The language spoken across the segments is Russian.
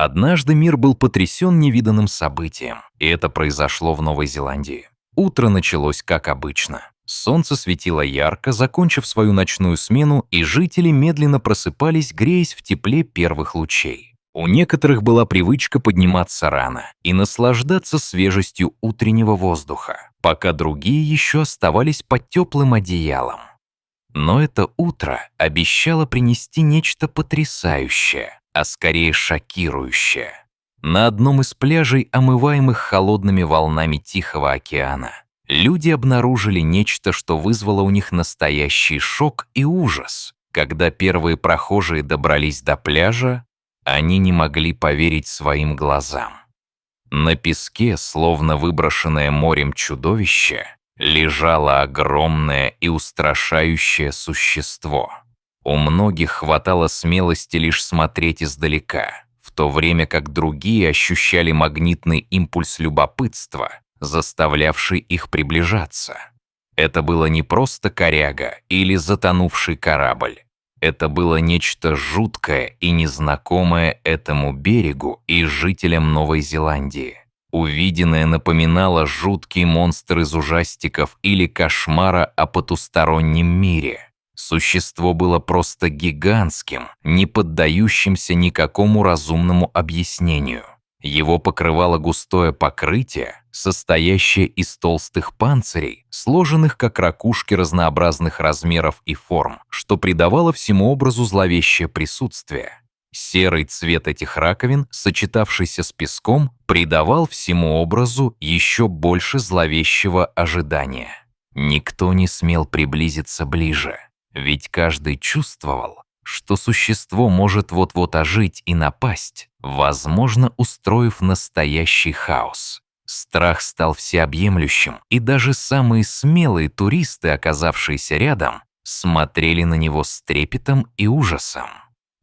Однажды мир был потрясен невиданным событием, и это произошло в Новой Зеландии. Утро началось как обычно. Солнце светило ярко, закончив свою ночную смену, и жители медленно просыпались, греясь в тепле первых лучей. У некоторых была привычка подниматься рано и наслаждаться свежестью утреннего воздуха, пока другие еще оставались под теплым одеялом. Но это утро обещало принести нечто потрясающее, а скорее шокирующее. На одном из пляжей, омываемых холодными волнами Тихого океана, люди обнаружили нечто, что вызвало у них настоящий шок и ужас. Когда первые прохожие добрались до пляжа, они не могли поверить своим глазам. На песке, словно выброшенное морем чудовище, лежало огромное и устрашающее существо. У многих хватало смелости лишь смотреть издалека, в то время как другие ощущали магнитный импульс любопытства, заставлявший их приближаться. Это было не просто коряга или затонувший корабль. Это было нечто жуткое и незнакомое этому берегу и жителям Новой Зеландии. Увиденное напоминало жуткий монстр из ужастиков или кошмара о потустороннем мире. Существо было просто гигантским, не поддающимся никакому разумному объяснению. Его покрывало густое покрытие, состоящее из толстых панцирей, сложенных как ракушки разнообразных размеров и форм, что придавало всему образу зловещее присутствие. Серый цвет этих раковин, сочетавшийся с песком, придавал всему образу еще больше зловещего ожидания. Никто не смел приблизиться ближе, ведь каждый чувствовал, что существо может вот-вот ожить и напасть, возможно, устроив настоящий хаос. Страх стал всеобъемлющим, и даже самые смелые туристы, оказавшиеся рядом, смотрели на него с трепетом и ужасом.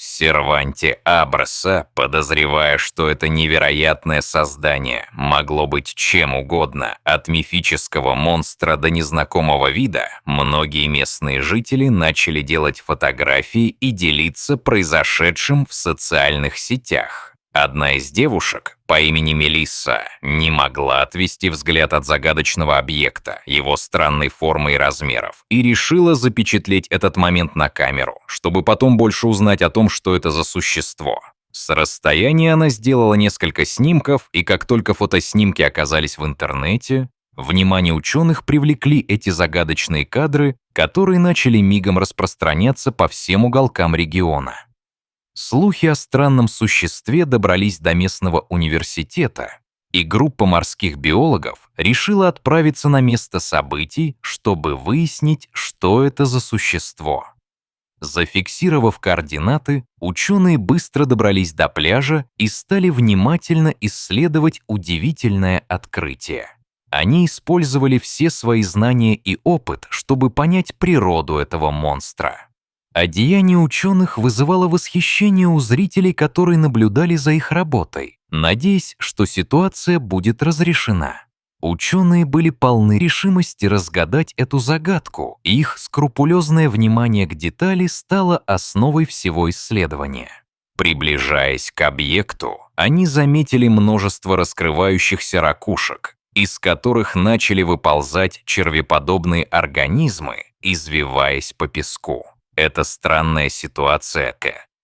В Серванте Абраса, подозревая, что это невероятное создание могло быть чем угодно, от мифического монстра до незнакомого вида, многие местные жители начали делать фотографии и делиться произошедшим в социальных сетях. Одна из девушек по имени Мелисса не могла отвести взгляд от загадочного объекта, его странной формы и размеров, и решила запечатлеть этот момент на камеру, чтобы потом больше узнать о том, что это за существо. С расстояния она сделала несколько снимков, и как только фотоснимки оказались в интернете, внимание ученых привлекли эти загадочные кадры, которые начали мигом распространяться по всем уголкам региона. Слухи о странном существе добрались до местного университета, и группа морских биологов решила отправиться на место событий, чтобы выяснить, что это за существо. Зафиксировав координаты, ученые быстро добрались до пляжа и стали внимательно исследовать удивительное открытие. Они использовали все свои знания и опыт, чтобы понять природу этого монстра. Одеяние ученых вызывало восхищение у зрителей, которые наблюдали за их работой, надеясь, что ситуация будет разрешена. Ученые были полны решимости разгадать эту загадку, и их скрупулезное внимание к детали стало основой всего исследования. Приближаясь к объекту, они заметили множество раскрывающихся ракушек, из которых начали выползать червеподобные организмы, извиваясь по песку. Эта странная ситуация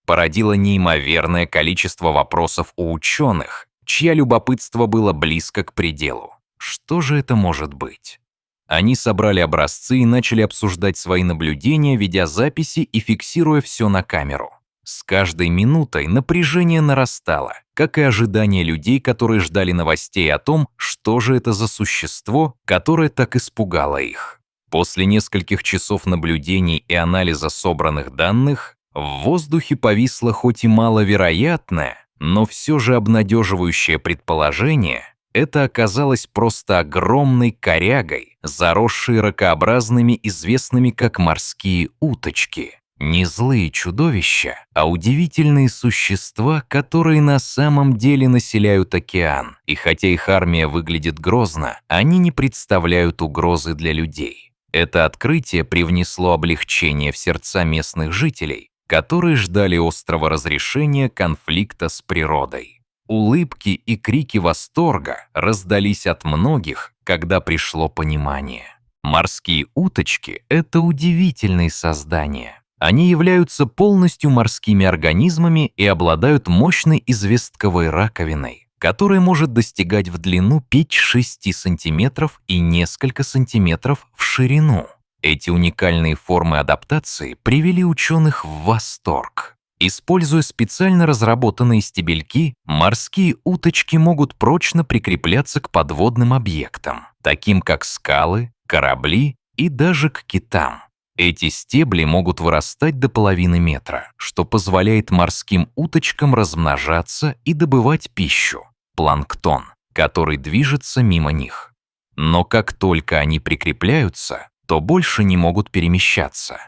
породила неимоверное количество вопросов у ученых, чье любопытство было близко к пределу. Что же это может быть? Они собрали образцы и начали обсуждать свои наблюдения, ведя записи и фиксируя все на камеру. С каждой минутой напряжение нарастало, как и ожидание людей, которые ждали новостей о том, что же это за существо, которое так испугало их. После нескольких часов наблюдений и анализа собранных данных, в воздухе повисло хоть и маловероятное, но все же обнадеживающее предположение. Это оказалось просто огромной корягой, заросшей ракообразными, известными как морские уточки. Не злые чудовища, а удивительные существа, которые на самом деле населяют океан. И хотя их армия выглядит грозно, они не представляют угрозы для людей. Это открытие привнесло облегчение в сердца местных жителей, которые ждали острого разрешения конфликта с природой. Улыбки и крики восторга раздались от многих, когда пришло понимание. Морские уточки – это удивительные создания. Они являются полностью морскими организмами и обладают мощной известковой раковиной, которая может достигать в длину 5-6 сантиметров и несколько сантиметров в ширину. Эти уникальные формы адаптации привели ученых в восторг. Используя специально разработанные стебельки, морские уточки могут прочно прикрепляться к подводным объектам, таким как скалы, корабли и даже к китам. Эти стебли могут вырастать до половины метра, что позволяет морским уточкам размножаться и добывать пищу – планктон, который движется мимо них. Но как только они прикрепляются, то больше не могут перемещаться.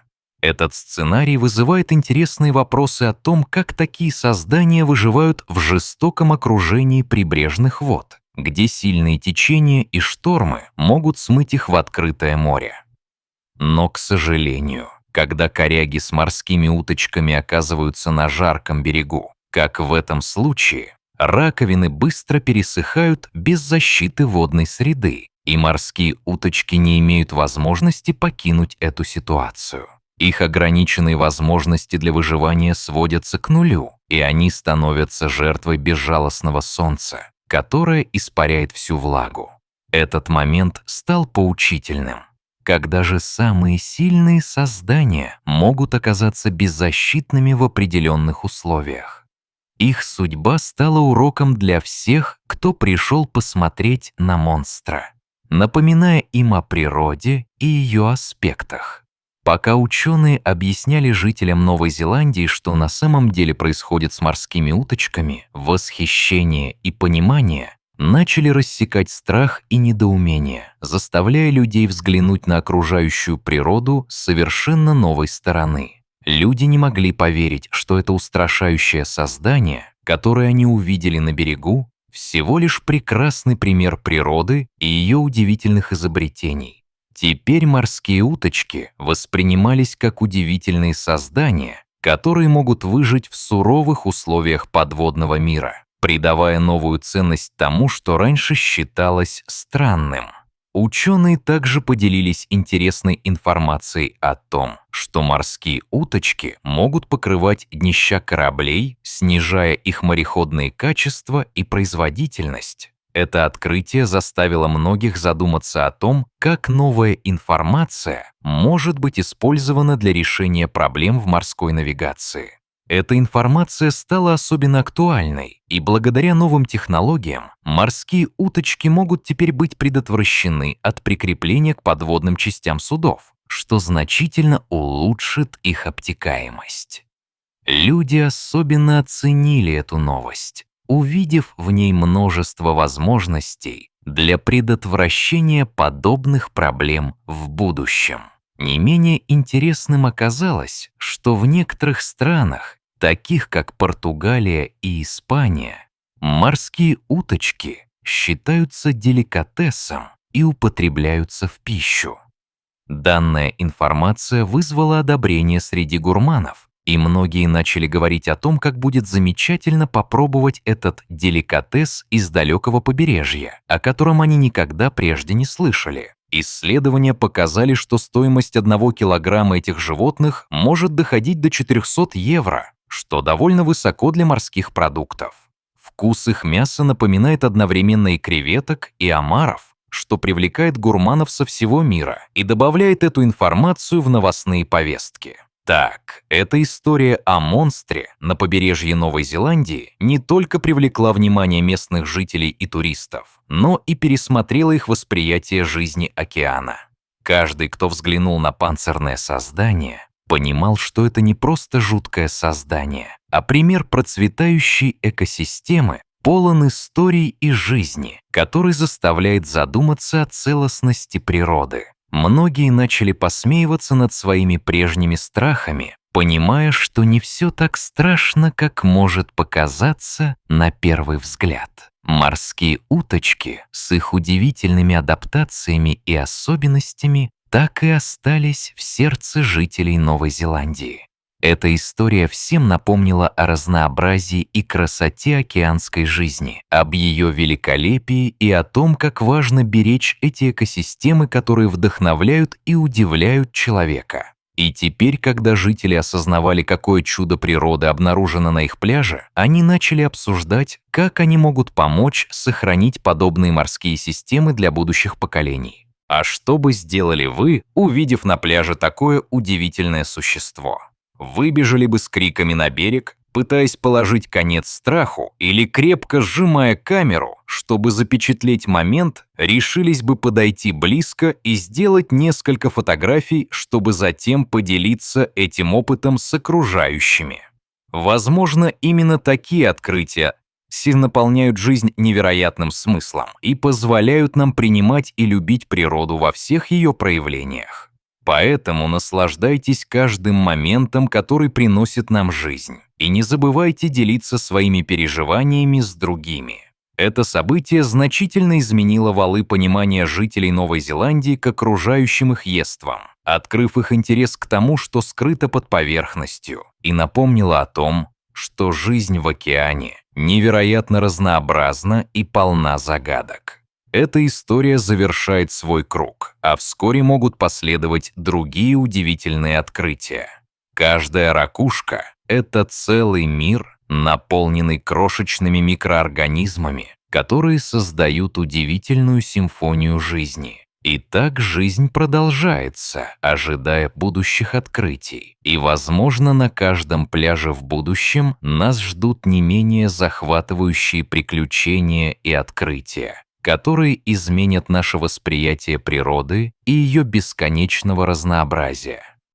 Этот сценарий вызывает интересные вопросы о том, как такие создания выживают в жестоком окружении прибрежных вод, где сильные течения и штормы могут смыть их в открытое море. Но, к сожалению, когда коряги с морскими уточками оказываются на жарком берегу, как в этом случае, раковины быстро пересыхают без защиты водной среды, и морские уточки не имеют возможности покинуть эту ситуацию. Их ограниченные возможности для выживания сводятся к нулю, и они становятся жертвой безжалостного солнца, которое испаряет всю влагу. Этот момент стал поучительным. Когда же самые сильные создания могут оказаться беззащитными в определенных условиях? Их судьба стала уроком для всех, кто пришел посмотреть на монстра, напоминая им о природе и ее аспектах. Пока ученые объясняли жителям Новой Зеландии, что на самом деле происходит с морскими уточками, восхищение и понимание начали рассекать страх и недоумение, заставляя людей взглянуть на окружающую природу с совершенно новой стороны. Люди не могли поверить, что это устрашающее создание, которое они увидели на берегу, всего лишь прекрасный пример природы и ее удивительных изобретений. Теперь морские уточки воспринимались как удивительные создания, которые могут выжить в суровых условиях подводного мира, придавая новую ценность тому, что раньше считалось странным. Ученые также поделились интересной информацией о том, что морские уточки могут покрывать днища кораблей, снижая их мореходные качества и производительность. Это открытие заставило многих задуматься о том, как новая информация может быть использована для решения проблем в морской навигации. Эта информация стала особенно актуальной, и благодаря новым технологиям морские уточки могут теперь быть предотвращены от прикрепления к подводным частям судов, что значительно улучшит их обтекаемость. Люди особенно оценили эту новость, увидев в ней множество возможностей для предотвращения подобных проблем в будущем. Не менее интересным оказалось, что в некоторых странах, таких как Португалия и Испания, морские уточки считаются деликатесом и употребляются в пищу. Данная информация вызвала одобрение среди гурманов, и многие начали говорить о том, как будет замечательно попробовать этот деликатес из далекого побережья, о котором они никогда прежде не слышали. Исследования показали, что стоимость 1 килограмма этих животных может доходить до 400 евро, что довольно высоко для морских продуктов. Вкус их мяса напоминает одновременно и креветок, и омаров, что привлекает гурманов со всего мира и добавляет эту информацию в новостные повестки. Так, эта история о монстре на побережье Новой Зеландии не только привлекла внимание местных жителей и туристов, но и пересмотрела их восприятие жизни океана. Каждый, кто взглянул на панцирное создание, понимал, что это не просто жуткое создание, а пример процветающей экосистемы, полон историй и жизни, который заставляет задуматься о целостности природы. Многие начали посмеиваться над своими прежними страхами, понимая, что не все так страшно, как может показаться на первый взгляд. Морские уточки с их удивительными адаптациями и особенностями так и остались в сердце жителей Новой Зеландии. Эта история всем напомнила о разнообразии и красоте океанской жизни, об ее великолепии и о том, как важно беречь эти экосистемы, которые вдохновляют и удивляют человека. И теперь, когда жители осознавали, какое чудо природы обнаружено на их пляже, они начали обсуждать, как они могут помочь сохранить подобные морские системы для будущих поколений. А что бы сделали вы, увидев на пляже такое удивительное существо? Выбежали бы с криками на берег, пытаясь положить конец страху, или крепко сжимая камеру, чтобы запечатлеть момент, решились бы подойти близко и сделать несколько фотографий, чтобы затем поделиться этим опытом с окружающими. Возможно, именно такие открытия наполняют жизнь невероятным смыслом и позволяют нам принимать и любить природу во всех ее проявлениях. Поэтому наслаждайтесь каждым моментом, который приносит нам жизнь, и не забывайте делиться своими переживаниями с другими. Это событие значительно изменило валы понимания жителей Новой Зеландии к окружающим их ествам, открыв их интерес к тому, что скрыто под поверхностью, и напомнило о том, что жизнь в океане невероятно разнообразна и полна загадок. Эта история завершает свой круг, а вскоре могут последовать другие удивительные открытия. Каждая ракушка — это целый мир, наполненный крошечными микроорганизмами, которые создают удивительную симфонию жизни. И так жизнь продолжается, ожидая будущих открытий. И, возможно, на каждом пляже в будущем нас ждут не менее захватывающие приключения и открытия, которые изменят наше восприятие природы и ее бесконечного разнообразия.